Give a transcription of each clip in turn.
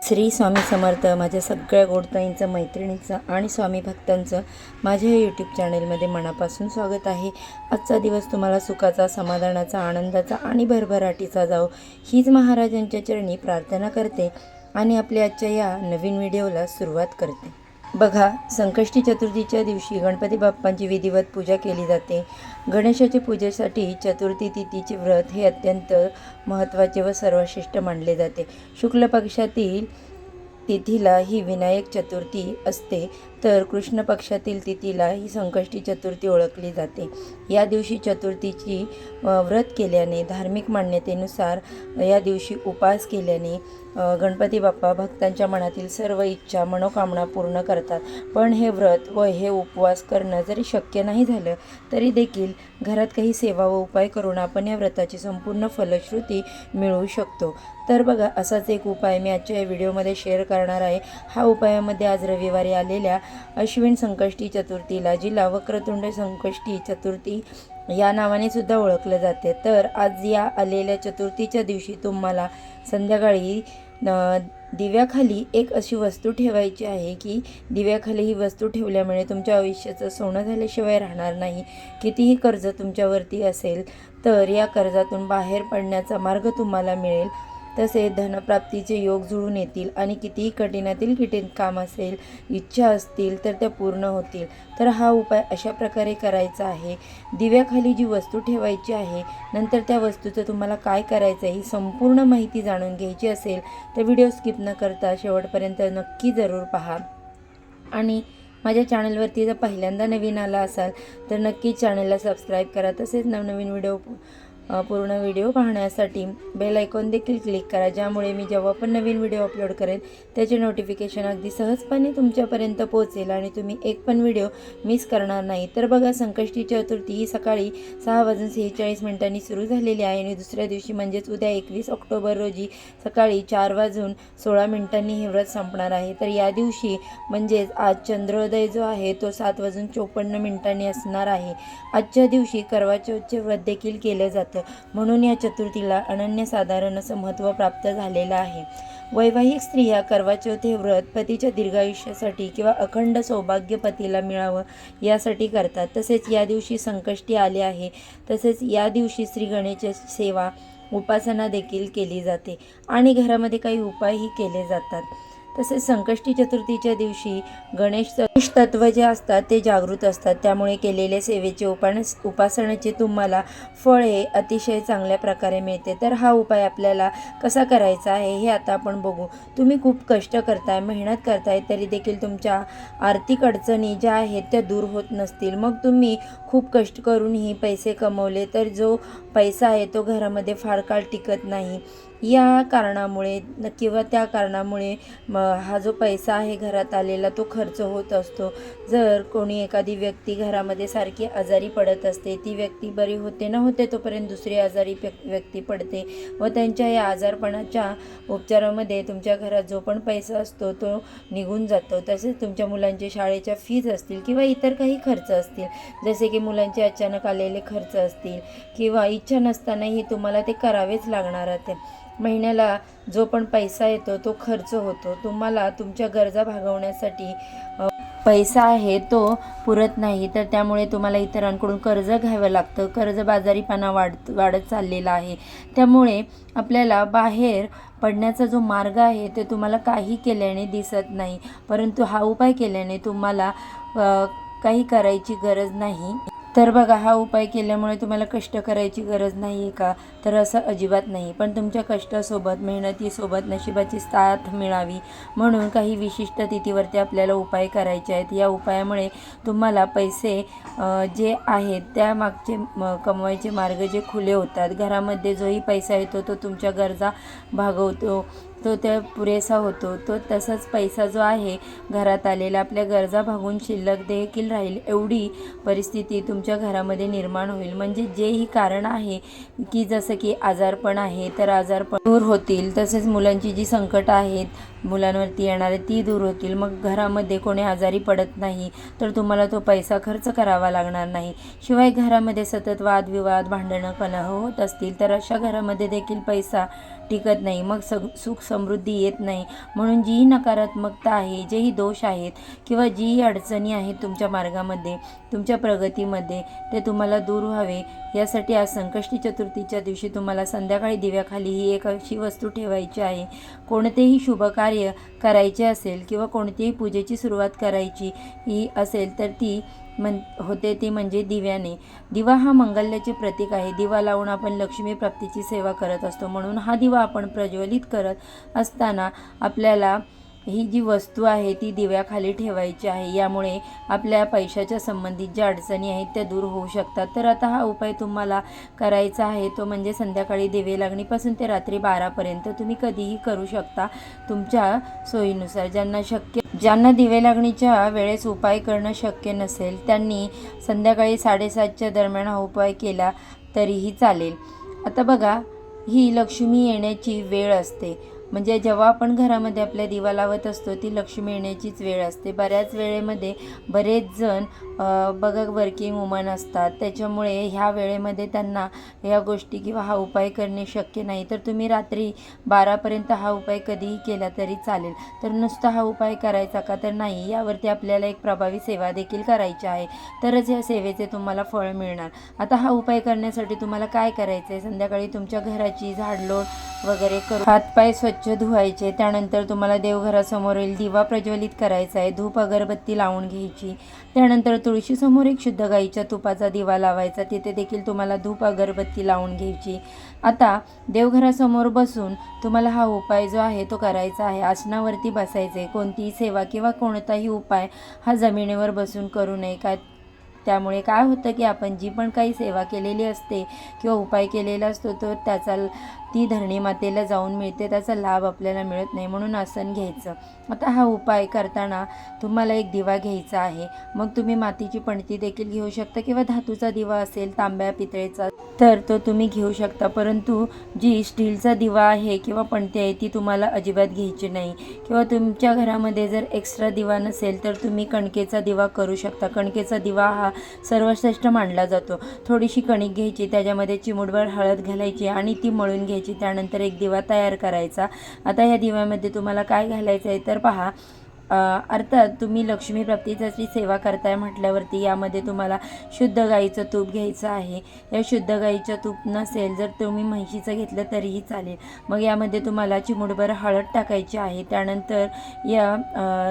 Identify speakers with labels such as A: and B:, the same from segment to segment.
A: श्री स्वामी समर्थ. माझ्या सगळ्या गोडताईंचं, मैत्रिणींचं आणि स्वामी भक्तांचं माझ्या यूट्यूब चॅनलमध्ये मनापासून स्वागत आहे. आजचा दिवस तुम्हाला सुखाचा, समाधानाचा, आनंदाचा आणि भरभराटीचा जावो हीच महाराजांच्या चरणी प्रार्थना करते आणि आपल्या आजच्या या नवीन व्हिडिओला सुरुवात करते. बघा, संकष्टी चतुर्थीच्या दिवशी गणपती बाप्पांची विधिवत पूजा केली जाते. गणेशाच्या पूजेसाठी चतुर्थी तिथीचे व्रत हे अत्यंत महत्त्वाचे व सर्वश्रेष्ठ मानले जाते. शुक्ल पक्षातील तिथीला ही विनायक चतुर्थी असते, तर कृष्ण पक्षातील तिथीला ही संकष्टी चतुर्थी ओळखली जाते. या दिवशी चतुर्थीची व्रत केल्याने, धार्मिक मान्यतेनुसार या दिवशी उपास केल्याने गणपती बाप्पा भक्तांच्या मनातील सर्व इच्छा, मनोकामना पूर्ण करतात. पण हे व्रत व हे उपवास करणं जरी शक्य नाही झालं तरी देखील घरात काही सेवा व उपाय करून आपण या व्रताची संपूर्ण फलश्रुती मिळवू शकतो. तर बघा, असाच एक उपाय मी आजच्या या व्हिडिओमध्ये शेअर करणार आहे. हा उपायामध्ये आज रविवारी आलेल्या अश्विन संकष्टी चतुर्थीला, जिला वक्रतुंड संकष्टी चतुर्थी या नावाने सुद्धा ओळखलं जाते, तर आज या आलेल्या चतुर्थीच्या दिवशी तुम्हाला संध्याकाळी दिव्याखाली एक अशी वस्तू ठेवायची आहे की दिव्याखाली ही वस्तू ठेवल्यामुळे तुमच्या आयुष्याचं सोनं झाल्याशिवाय राहणार नाही. कितीही कर्ज तुमच्यावरती असेल तर या कर्जातून बाहेर पडण्याचा मार्ग तुम्हाला मिळेल. तसे धनप्राप्तीचे योग जुळून येतील आणि कितीही कठीणातील कठीण काम असेल, इच्छा असतील तर त्या पूर्ण होतील. तर हा उपाय अशा प्रकारे करायचा आहे. दिव्याखाली जी वस्तू ठेवायची आहे, नंतर त्या वस्तूचं तुम्हाला काय करायचं आहे ही संपूर्ण माहिती जाणून घ्यायची असेल तर व्हिडिओ स्किप न करता शेवटपर्यंत नक्की जरूर पहा. आणि माझ्या चॅनलवरती जर पहिल्यांदा नवीन आला असाल तर नक्की चॅनलला सबस्क्राईब करा. तसेच नवनवीन पूर्ण व्हिडिओ पाहण्यासाठी बेल आयकॉन देखील क्लिक करा, ज्यामुळे मी जेव्हा पण नवीन व्हिडिओ अपलोड करेन त्याचे नोटिफिकेशन अगदी सहजपणे तुमच्यापर्यंत पोहोचेल आणि तुम्ही एक पण व्हिडिओ मिस करणार नाही. तर बघा, संकष्टी चतुर्थी ही सकाळी 6:46 सुरू झालेली आहे आणि दुसऱ्या दिवशी म्हणजेच उद्या 21 ऑक्टोबर रोजी सकाळी 4:16 हे व्रत संपणार आहे. तर या दिवशी म्हणजेच आज चंद्रोदय जो आहे तो 7:54 असणार आहे. आजच्या दिवशी करवा चौथचे व्रत देखील केले जाते, म्हणून या चतुर्थीला अनन्यसाधारण असं महत्त्व प्राप्त झालेलं आहे. वैवाहिक स्त्रिया करवा चौथ हे व्रत पतीच्या दीर्घायुष्यासाठी किंवा अखंड सौभाग्य पतीला मिळावं यासाठी करतात. तसेच या दिवशी संकष्टी आले आहे, तसेच या दिवशी श्री गणेशाची सेवा, उपासना देखील केली जाते आणि घरामध्ये काही उपायही केले जातात. तसेच संकष्टी चतुर्थीच्या दिवशी गणेश तत्व जे असतात ते जागृत असतात, त्यामुळे केलेले सेवेचे उपासनेचे तुम्हाला फळ हे अतिशय चांगल्या प्रकारे मिळते. तर हा उपाय आपल्याला कसा करायचा आहे हे आता आपण बघू. तुम्ही खूप कष्ट करताय, मेहनत करताय, तरी देखील तुमच्या आर्थिक अडचणी ज्या आहेत त्या दूर होत नसतील. मग तुम्ही खूप कष्ट करूनही पैसे कमवले तर जो पैसा आहे तो घरामध्ये फार काळ टिकत नाही. या कारणामुळे किंवा त्या कारणामुळे हा जो पैसा आहे घरात आलेला तो खर्च होत असतो. जर कोणी एखादी व्यक्ती घरामध्ये सारखी आजारी पडत असते, ती व्यक्ती बरी होते न होते तोपर्यंत दुसरी आजारी व्यक्ती पडते व त्यांच्या या आजारपणाच्या उपचारामध्ये तुमच्या घरात जो पण पैसा असतो तो निघून जातो. तसेच तुमच्या मुलांच्या शाळेच्या फीज असतील किंवा इतर काही खर्च असतील, जसे की मुलांचे अचानक आलेले खर्च असतील किंवा इच्छा नसतानाही तुम्हाला ते करावेच लागणार आहे. महिन्याला जो पण पैसा येतो तो खर्च होतो. तुम्हाला तुमच्या गरजा भागवण्यासाठी पैसा आहे तो पुरत नाही, तर त्यामुळे तुम्हाला इतरांकडून कर्ज घ्यावं लागतं. कर्जबाजारीपणा वाढत चाललेला आहे. त्यामुळे आपल्याला बाहेर पडण्याचा जो मार्ग आहे ते तुम्हाला काही केल्याने दिसत नाही, परंतु हा उपाय केल्याने तुम्हाला काही करायची गरज नाही. तर बघा, हा उपाय केल्यामुळे तुम्हाला कष्ट करायची गरज नाही आहे का? तर असं अजिबात नाही. पण तुमच्या कष्टासोबत, मेहनतीसोबत नशिबाची साथ मिळावी म्हणून काही विशिष्ट तिथीवरती आपल्याला उपाय करायचे आहेत. या उपायामुळे तुम्हाला पैसे जे आहेत त्या मागचे कमवायचे मार्ग जे खुले होतात. घरामध्ये जोही पैसा येतो तो तुमच्या गरजा भागवतो, तो त्या पुरेसा होतो. तो तसाच पैसा जो आहे घरात आलेला आपल्या गरजा भागून शिल्लक देखील राहील, एवढी परिस्थिती तुमच्या घरामध्ये निर्माण होईल. म्हणजे जेही कारण आहे की जसं की आजारपण आहे तर आजारपण दूर होतील. तसेच मुलांची जी संकट आहेत मुलांवरती येणारे ती दूर होतील. मग घरामध्ये कोणी आजारी पडत नाही, तर तुम्हाला तो पैसा खर्च करावा लागणार नाही. शिवाय घरामध्ये सतत वादविवाद, भांडणं, कलह होत असतील तर अशा घरामध्ये देखील पैसा टिकत नाही. मग सुख समृद्धी येत नाही. म्हणून जी नकारात्मकता आहे, जेही दोष आहेत किंवा जी अडचणी आहेत तुमच्या मार्गामध्ये, तुमच्या प्रगतीमध्ये, ते तुम्हाला दूर व्हावे यासाठी आज संकष्टी चतुर्थीच्या दिवशी तुम्हाला संध्याकाळी दिव्याखाली ही एक अशी वस्तू ठेवायची आहे. कोणतेही शुभ कार्य करायचे असेल किंवा कोणतीही पूजेची सुरुवात करायची ही असेल तर ती होते ती म्हणजे दिव्याने. दिवा हा मंगल्याचे प्रतीक आहे. दिवा लावून आपण लक्ष्मी प्राप्तीची सेवा करत असतो. म्हणून हा दिवा आपण प्रज्वलित करत असताना आपल्याला ही जी वस्तू आहे ती दिव्याखाली ठेवायची आहे. यामुळे आपल्या पैशाच्या संबंधित ज्या अडचणी आहेत त्या दूर होऊ शकतात. तर आता हा उपाय तुम्हाला करायचा आहे तो म्हणजे संध्याकाळी दिवे लागणीपासून ते रात्री 12पर्यंत तुम्ही कधीही करू शकता तुमच्या सोयीनुसार. ज्यांना दिवे लागणीच्या वेळेस उपाय करणं शक्य नसेल त्यांनी संध्याकाळी 7:30च्या दरम्यान हा उपाय केला तरीही चालेल. आता बघा, ही लक्ष्मी येण्याची वेळ असते. म्हणजे जेव्हा आपण घरामध्ये आपल्या दिवा लावत असतो ती लक्ष्मी येण्याचीच वेळ असते. बऱ्याच वेळेमध्ये बरेच जण बघा वर्किंग वुमन असतात, त्याच्यामुळे ह्या वेळेमध्ये त्यांना ह्या गोष्टी किंवा हा उपाय करणे शक्य नाही. तर तुम्ही रात्री 12पर्यंत हा उपाय कधीही केला तरी चालेल. तर नुसता हा उपाय करायचा का? तर नाही, यावरती आपल्याला एक प्रभावी सेवा देखील करायची आहे. तरच या सेवेचे तुम्हाला फळ मिळणार. आता हा उपाय करण्यासाठी तुम्हाला काय करायचं आहे? संध्याकाळी तुमच्या घराची झाडलोट वगैरे करून हातपाय स्वच्छ धुवायचे. त्यानंतर तुम्हाला देवघरासमोरील दिवा प्रज्वलित करायचा आहे. धूप अगरबत्ती लावून घ्यायची. त्यानंतर तुळशीसमोर एक शुद्ध गाईच्या तुपाचा दिवा लावायचा. तिथे देखील तुम्हाला धूप अगरबत्ती लावून घ्यायची. आता देवघरासमोर बसून तुम्हाला हा उपाय जो आहे तो करायचा आहे. आसनावरती बसायचे. कोणतीही सेवा किंवा कोणताही उपाय हा जमिनीवर बसून करू नये. त्यामुळे काय होतं की आपण जी पण काही सेवा केलेली असते किंवा उपाय केलेला असतो तो ती धरणी मातेला जाऊन मिळते, त्याचा लाभ आपल्याला मिळत नाही. म्हणून आसन घ्यायचं. आता हा उपाय करताना तुम्हाला एक दिवा घ्यायचा आहे. मग तुम्ही मातीची पणती देखील घेऊ शकता किंवा धातूचा दिवा असेल, तांब्या पितळेचा, तर तो तुम्ही घेऊ शकता. परंतु जी स्टीलचा दिवा आहे किंवा पणती आहे ती तुम्हाला अजिबात घ्यायची नाही. किंवा तुमच्या घरामध्ये जर एक्स्ट्रा दिवा नसेल तर तुम्ही कणकेचा दिवा करू शकता. कणकेचा दिवा हा सर्वश्रेष्ठ मानला जातो. थोडीशी कणिक घ्यायची, त्याच्यामध्ये चिमूटभर हळद घालायची आणि ती मळून घ्यायची. त्यानंतर एक दिवा तयार करायचा. आता या दिव्यामध्ये तुम्हाला काय घालायचं आहे तर पहा, अर्थात तुम्ही लक्ष्मी प्राप्तीची सेवा करताय म्हटल्यावरती यामध्ये तुम्हाला शुद्ध गाईचं तूप घ्यायचं आहे. या शुद्ध गाईचं तूप नसेल जर तुम्ही म्हशीचं घेतलं तरीही चालेल. मग यामध्ये तुम्हाला चिमूटभर हळद टाकायची आहे. त्यानंतर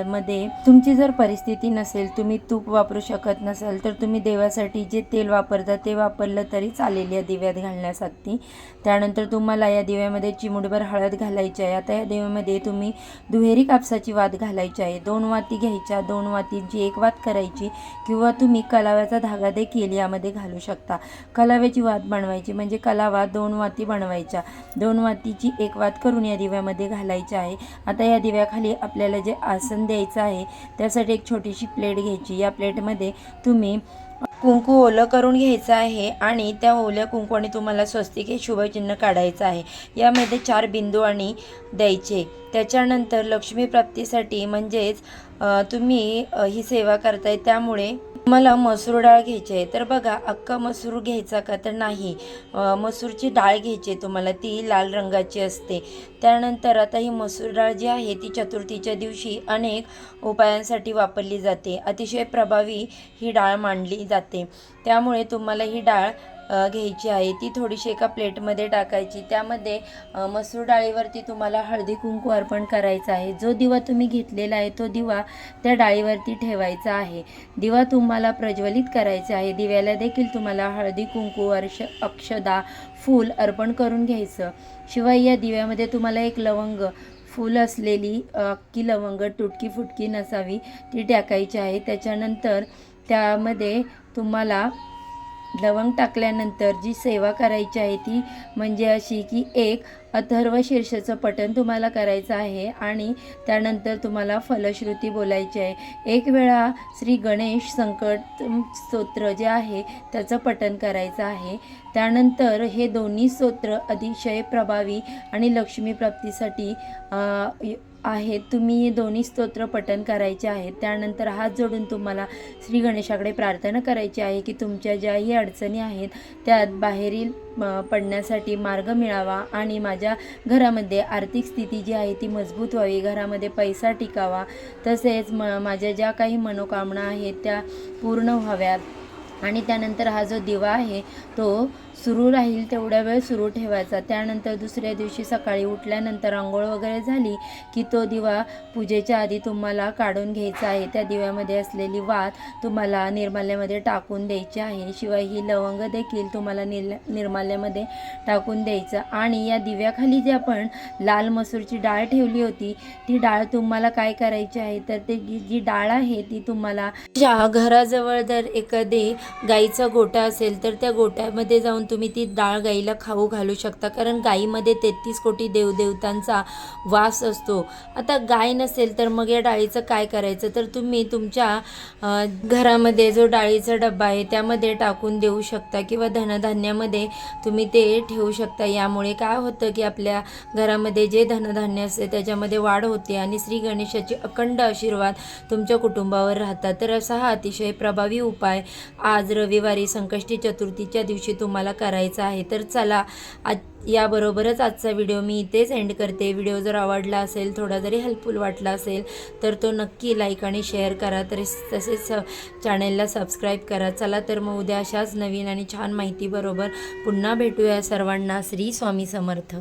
A: मध्ये तुमची जर परिस्थिती नसेल, तुम्ही तूप वापरू शकत नसाल, तर तुम्ही देवासाठी जे तेल वापरता ते वापरलं तरी चालेल या दिव्यात घालण्यासाठी. त्यानंतर तुम्हाला या दिव्यामध्ये चिमूटभर हळद घालायची आहे. आता या दिव्यामध्ये तुम्ही दुहेरी कापसाची वात घालायची आहे. 2 वाती घ्यायच्या. 2 वातींची एक वात करायची किंवा तुम्ही कलाव्याचा धागा देखील यामध्ये घालू शकता. कलाव्याची वात बनवायची म्हणजे कलावा 2 वाती बनवायच्या. 2 वातीची एक वात करून या दिव्यामध्ये घालायची आहे. आता या दिव्याखाली आपल्याला जे आसन द्यायचं आहे त्यासाठी एक छोटीशी प्लेट घ्यायची. या प्लेटमध्ये तुम्ही कुंकू ओलं करून घ्यायचं आहे आणि त्या ओल्या कुंकूने तुम्हाला स्वस्तिक हे शुभचिन्ह काढायचं आहे. यामध्ये 4 बिंदू आणि द्यायचे. त्याच्यानंतर लक्ष्मी प्राप्तीसाठी म्हणजेच तुम्ही ही सेवा करताय त्यामुळे तुम्हाला मसूर डाळ घ्यायची आहे. तर बघा, अख्खा मसूर घ्यायचा का तर नाही, मसूरची डाळ घ्यायची तुम्हाला, ती लाल रंगाची असते. त्यानंतर आता ही मसूर डाळ जी आहे ती चतुर्थीच्या दिवशी अनेक उपायांसाठी वापरली जाते. अतिशय प्रभावी ही डाळ मानली जाते. त्यामुळे तुम्हाला ही डाळ घ्यायची आहे. ती थोडीशी एका प्लेटमध्ये टाकायची. त्यामध्ये मसूर डाळीवरती तुम्हाला हळदी कुंकू अर्पण करायचं आहे. जो दिवा तुम्ही घेतलेला आहे तो दिवा त्या डाळीवरती ठेवायचा आहे. दिवा तुम्हाला प्रज्वलित करायचा आहे. दिव्याला देखील तुम्हाला हळदी कुंकू, अक्षदा, फूल अर्पण करून घ्यायचं. शिवाय या दिव्यामध्ये तुम्हाला एक लवंग, फूल असलेली अख्खी लवंग, तुटकी फुटकी नसावी, ती टाकायची आहे. त्याच्यानंतर त्यामध्ये तुम्हाला लवंग टाकल्यानंतर जी सेवा करायची आहे ती म्हणजे अशी की एक अथर्व शीर्षाचं पठण तुम्हाला करायचं आहे आणि त्यानंतर तुम्हाला फलश्रुती बोलायची आहे. एक वेळा श्री गणेश संकट स्तोत्र जे आहे त्याचं पठण करायचं आहे. त्यानंतर हे दोन्ही स्तोत्र अतिशय प्रभावी आणि लक्ष्मी प्राप्तीसाठी आहेत तुम्ही दोन्ही स्तोत्र पठण करायचे आहेत. त्यानंतर हात जोडून तुम्हाला श्री गणेशाकडे प्रार्थना करायची आहे की तुमच्या ज्याही अडचणी आहेत त्यात बाहेरील पडण्यासाठी मार्ग मिळावा आणि माझ्या घरामध्ये आर्थिक स्थिती जी आहे ती मजबूत व्हावी, घरामध्ये पैसा टिकावा, तसेच माझ्या ज्या काही मनोकामना आहेत त्या पूर्ण व्हाव्यात. आणि त्यानंतर हा जो दिवा आहे तो सुरू राहील तेवढ्या वेळ सुरू ठेवायचा. त्यानंतर दुसऱ्या दिवशी सकाळी उठल्यानंतर अंघोळ वगैरे झाली की तो दिवा पूजेच्या आधी तुम्हाला काढून घ्यायचा आहे. त्या दिव्यामध्ये असलेली वात तुम्हाला निर्माल्यामध्ये टाकून द्यायची आहे. शिवाय ही लवंग देखील तुम्हाला निर्माल्यामध्ये टाकून द्यायचं. आणि या दिव्याखाली जी आपण लाल मसूरची डाळ ठेवली होती ती डाळ तुम्हाला काय करायची आहे तर ते जी डाळ आहे ती तुम्हाला ज्या घराजवळ जर एखादी गाईचा गोठा असेल तर त्या गोठ्यामध्ये जाऊन तुम्ही ती डाळ गाईला खाऊ घालू शकता, कारण गाईमध्ये 33 कोटी देवदेवतांचा वास असतो. आता गाय नसेल तर मग या डाळीचं काय करायचं तर तुम्ही तुमच्या घरामध्ये जो डाळीचा डब्बा आहे त्यामध्ये टाकून देऊ शकता किंवा धनधान्यामध्ये तुम्ही ते ठेवू शकता. यामुळे काय होतं की आपल्या घरामध्ये जे धनधान्य असते त्याच्यामध्ये वाढ होते आणि श्री गणेशाचे अखंड आशीर्वाद तुमच्या कुटुंबावर राहतात. तर असा हा अतिशय प्रभावी उपाय आज रविवारी संकष्टी चतुर्थीच्या दिवशी तुम्हाला करायचा आहे. तर चला याबरोबरच आजचा व्हिडिओ मी इथेच एंड करते. व्हिडिओ जर आवडला असेल, थोडा जरी हेल्पफुल वाटला असेल तर तो नक्की लाईक आणि शेअर करा, तसेच चॅनेलला सबस्क्राईब करा. चला तर मग उद्या अशाच नवीन आणि छान माहितीबरोबर पुन्हा भेटूया. सर्वांना श्री स्वामी समर्थ.